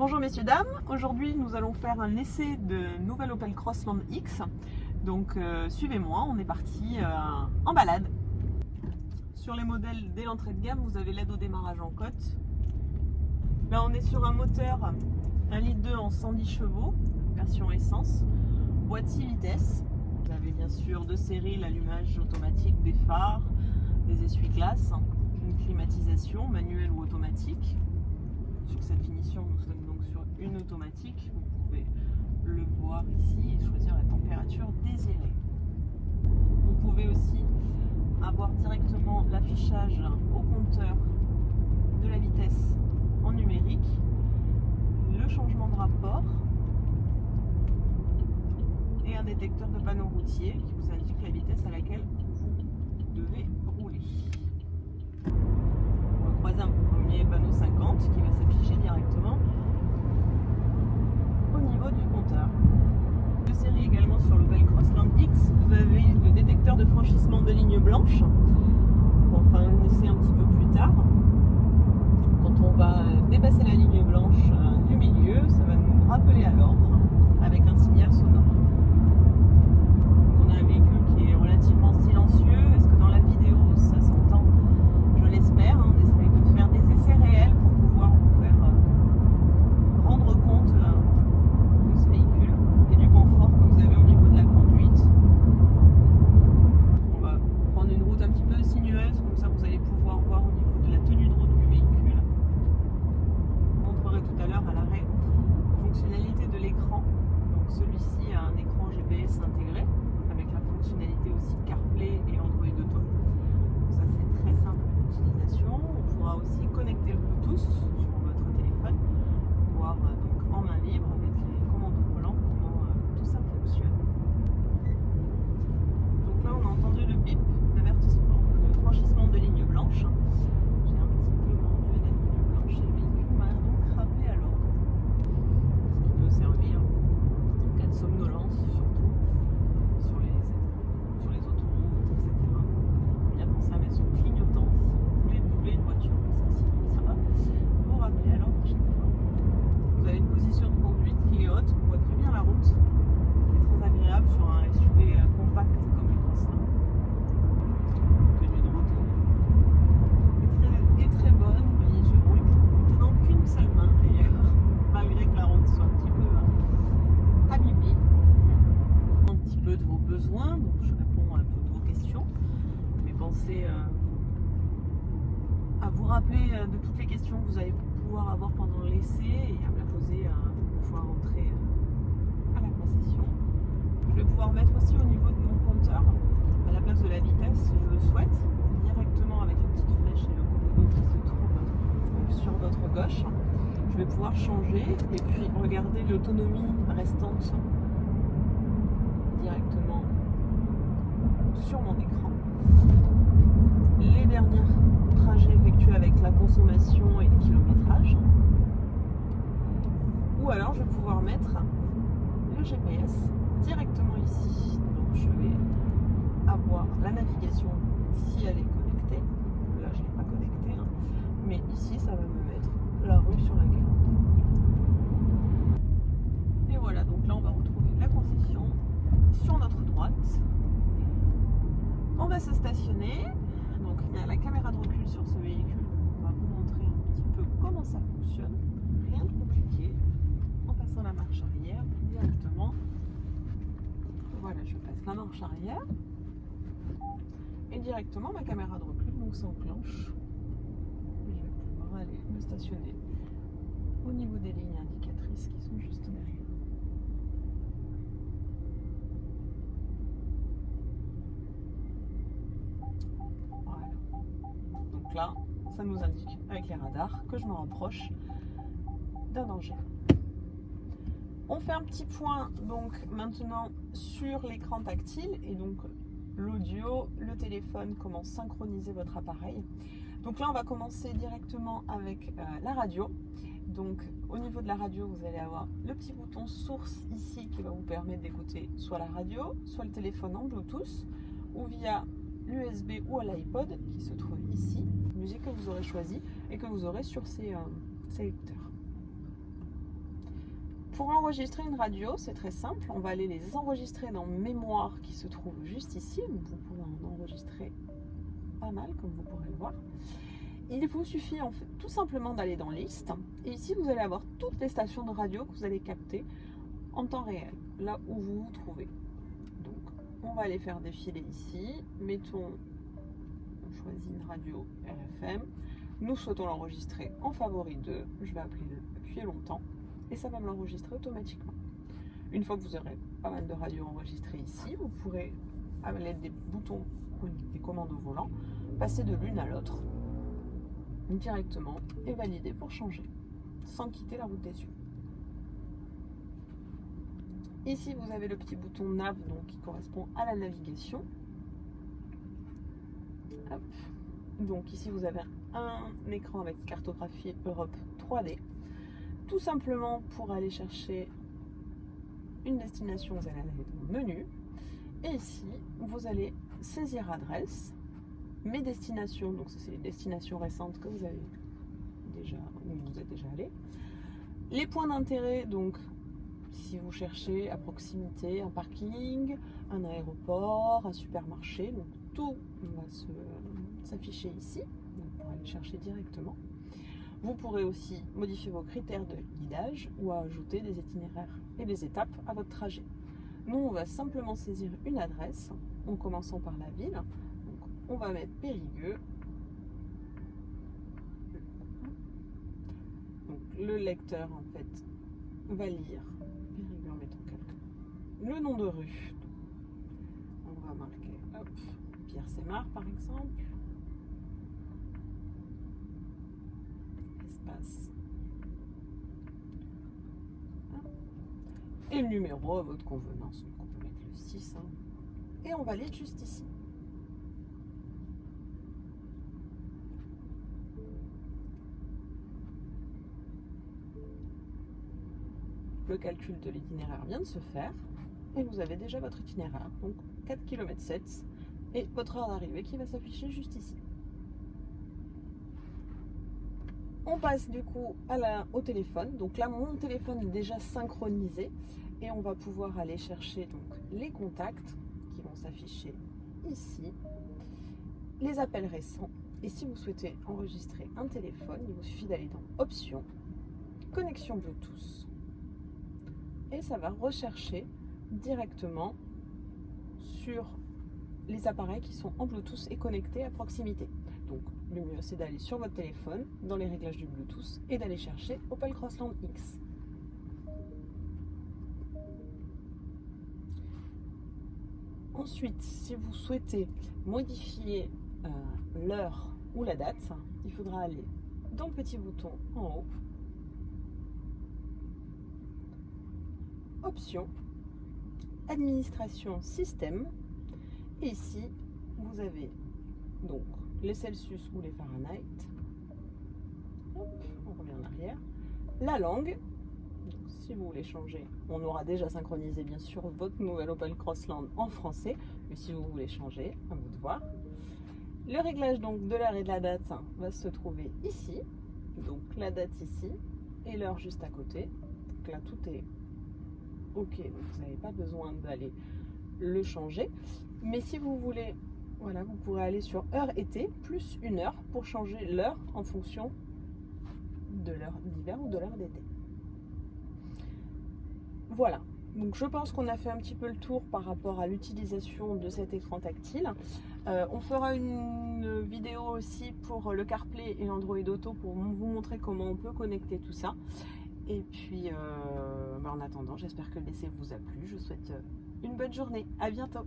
Bonjour messieurs dames, aujourd'hui nous allons faire un essai de nouvelle Opel Crossland X. Donc suivez-moi, on est parti en balade. Sur les modèles dès l'entrée de gamme, vous avez l'aide au démarrage en côte. Là on est sur un moteur 1,2 litre en 110 chevaux, version essence, boîte 6 vitesses. Vous avez bien sûr de série l'allumage automatique des phares, des essuie-glaces, une climatisation manuelle ou automatique. Sur cette finition, nous sommes donc sur une automatique. Vous pouvez le voir ici et choisir la température désirée. Vous pouvez aussi avoir directement l'affichage au compteur de la vitesse en numérique, le changement de rapport et un détecteur de panneau routier qui vous indique la vitesse à laquelle vous devez rouler. On va croiser un premier panneau 50 qui va s'afficher directement au niveau du compteur. De série également sur l'Opel Crossland X, vous avez le détecteur de franchissement de ligne blanche. On fera un essai un petit peu plus tard. Quand on va dépasser la ligne blanche du milieu, ça va nous rappeler à l'ordre avec un signal sonore. Donc on a un véhicule qui est relativement silencieux. Est-ce que dans la vidéo ça s'entend? Je l'espère. On essaye de faire des essais réels pour pouvoir vous faire rendre compte de ce véhicule et du confort que vous avez au niveau de la conduite. On va prendre une route un petit peu sinueuse, comme ça vous allez pouvoir voir au niveau de la tenue de route du véhicule. Je vous montrerai tout à l'heure à l'arrêt la fonctionnalité de l'écran. Donc celui-ci a un écran GPS intégré avec la fonctionnalité aussi CarPlay et Android Auto. Ça c'est très simple d'utilisation. On pourra aussi connecter le Bluetooth sur votre téléphone, voir donc en main libre avec les commandes au volant comment tout ça fonctionne. Donc là on a entendu le bip d'avertissement, le franchissement de ligne blanche. J'ai un petit peu mordu la ligne blanche et le véhicule m'a donc rappelé à l'ordre. Ce qui peut servir en cas de somnolence, surtout sur les autoroutes, etc. Bien penser à mettre son clignotant si vous voulez doubler une voiture, parce que sinon ça va vous rappeler à l'ordre à chaque fois. Vous avez une position de conduite qui est haute, on voit très bien la route, c'est très agréable sur un SUV compact comme le Crossland. La tenue de route est très bonne, vous voyez, je roule en tenant qu'une seule main d'ailleurs, malgré que la route soit un petit peu abîmée. Un petit peu de vos besoins, donc je réponds à toutes vos questions, mais pensez à vous rappeler de toutes les questions que vous allez pouvoir avoir pendant l'essai et à me la poser une fois rentré à la concession. Je vais pouvoir mettre aussi au niveau de mon compteur, à la place de la vitesse, si je le souhaite, directement avec la petite flèche et le commodo qui se trouve donc sur votre gauche. Je vais pouvoir changer et puis regarder l'autonomie restante directement sur mon écran. Les derniers trajets effectués avec la consommation et le kilométrage. Ou alors je vais pouvoir mettre le GPS directement ici. Donc je vais avoir la navigation si elle est connectée. Là je ne l'ai pas connectée, hein. Mais ici ça va me mettre la rue sur laquelle on est. Et voilà, donc là on va retrouver la concession sur notre droite. On va se stationner. Donc il y a la caméra de recul sur ce véhicule. On va vous montrer un petit peu comment ça fonctionne. Rien de compliqué. En passant la marche arrière directement. Voilà, je passe la marche arrière. Et directement ma caméra de recul donc s'enclenche. Je vais pouvoir aller me stationner au niveau des lignes indicatrices qui sont juste derrière. Donc là, ça nous indique avec les radars que je me rapproche d'un danger. On fait un petit point donc maintenant sur l'écran tactile et donc l'audio, le téléphone, comment synchroniser votre appareil. Donc là, on va commencer directement avec la radio. Donc au niveau de la radio, vous allez avoir le petit bouton source ici qui va vous permettre d'écouter soit la radio, soit le téléphone en Bluetooth ou via l'USB ou à l'iPod qui se trouve ici, musique que vous aurez choisie et que vous aurez sur ces lecteurs. Pour enregistrer une radio, c'est très simple. On va aller les enregistrer dans mémoire qui se trouve juste ici. Vous pouvez en enregistrer pas mal, comme vous pourrez le voir. Il vous suffit en fait tout simplement d'aller dans Liste. Et ici, vous allez avoir toutes les stations de radio que vous allez capter en temps réel, là où vous vous trouvez. Donc, on va les faire défiler ici. Mettons, on choisit une radio RFM. Nous souhaitons l'enregistrer en favori 2. Je vais appuyer longtemps et ça va me l'enregistrer automatiquement. Une fois que vous aurez pas mal de radios enregistrées ici, vous pourrez, à l'aide des boutons ou des commandes au volant, passer de l'une à l'autre directement et valider pour changer, sans quitter la route des yeux. Ici, vous avez le petit bouton nav donc, qui correspond à la navigation. Hop. Donc ici, vous avez un écran avec cartographie Europe 3D. Tout simplement pour aller chercher une destination, vous allez aller dans le menu. Et ici, vous allez saisir adresse, mes destinations, donc ça c'est les destinations récentes que vous avez déjà, où vous êtes déjà allé. Les points d'intérêt, donc si vous cherchez à proximité un parking, un aéroport, un supermarché, donc tout va s'afficher ici, donc pour aller chercher directement. Vous pourrez aussi modifier vos critères de guidage ou ajouter des itinéraires et des étapes à votre trajet. Nous, on va simplement saisir une adresse en commençant par la ville. Donc, on va mettre Périgueux. Donc, le lecteur, en fait, va lire Périgueux en mettant le nom de rue. On va marquer Pierre Sémard, par exemple. Et le numéro à votre convenance, donc on peut mettre le 6 et on valide juste ici. Le calcul de l'itinéraire vient de se faire et vous avez déjà votre itinéraire, donc 4 km 7 et votre heure d'arrivée qui va s'afficher juste ici. On passe du coup au téléphone. Donc là, mon téléphone est déjà synchronisé et on va pouvoir aller chercher donc les contacts qui vont s'afficher ici, les appels récents. Et si vous souhaitez enregistrer un téléphone, il vous suffit d'aller dans Options, Connexion Bluetooth. Et ça va rechercher directement sur les appareils qui sont en Bluetooth et connectés à proximité. Donc le mieux c'est d'aller sur votre téléphone, dans les réglages du Bluetooth et d'aller chercher Opel Crossland X. Ensuite, si vous souhaitez modifier l'heure ou la date, il faudra aller dans le petit bouton en haut, Options, Administration Système, et ici vous avez donc les Celsius ou les Fahrenheit. Hop, on revient en arrière. La langue, donc, si vous voulez changer, on aura déjà synchronisé bien sûr votre nouvelle Opel Crossland en français, mais si vous voulez changer, à vous de voir. Le réglage donc de l'heure et de la date va se trouver ici, donc la date ici et l'heure juste à côté. Donc là tout est ok, donc vous n'avez pas besoin d'aller le changer. Mais si vous voulez, voilà, vous pourrez aller sur heure été plus 1 heure pour changer l'heure en fonction de l'heure d'hiver ou de l'heure d'été. Voilà, donc je pense qu'on a fait un petit peu le tour par rapport à l'utilisation de cet écran tactile. On fera une vidéo aussi pour le CarPlay et l'Android Auto pour vous montrer comment on peut connecter tout ça. Et puis, en attendant, j'espère que l'essai vous a plu. Je vous souhaite une bonne journée. À bientôt.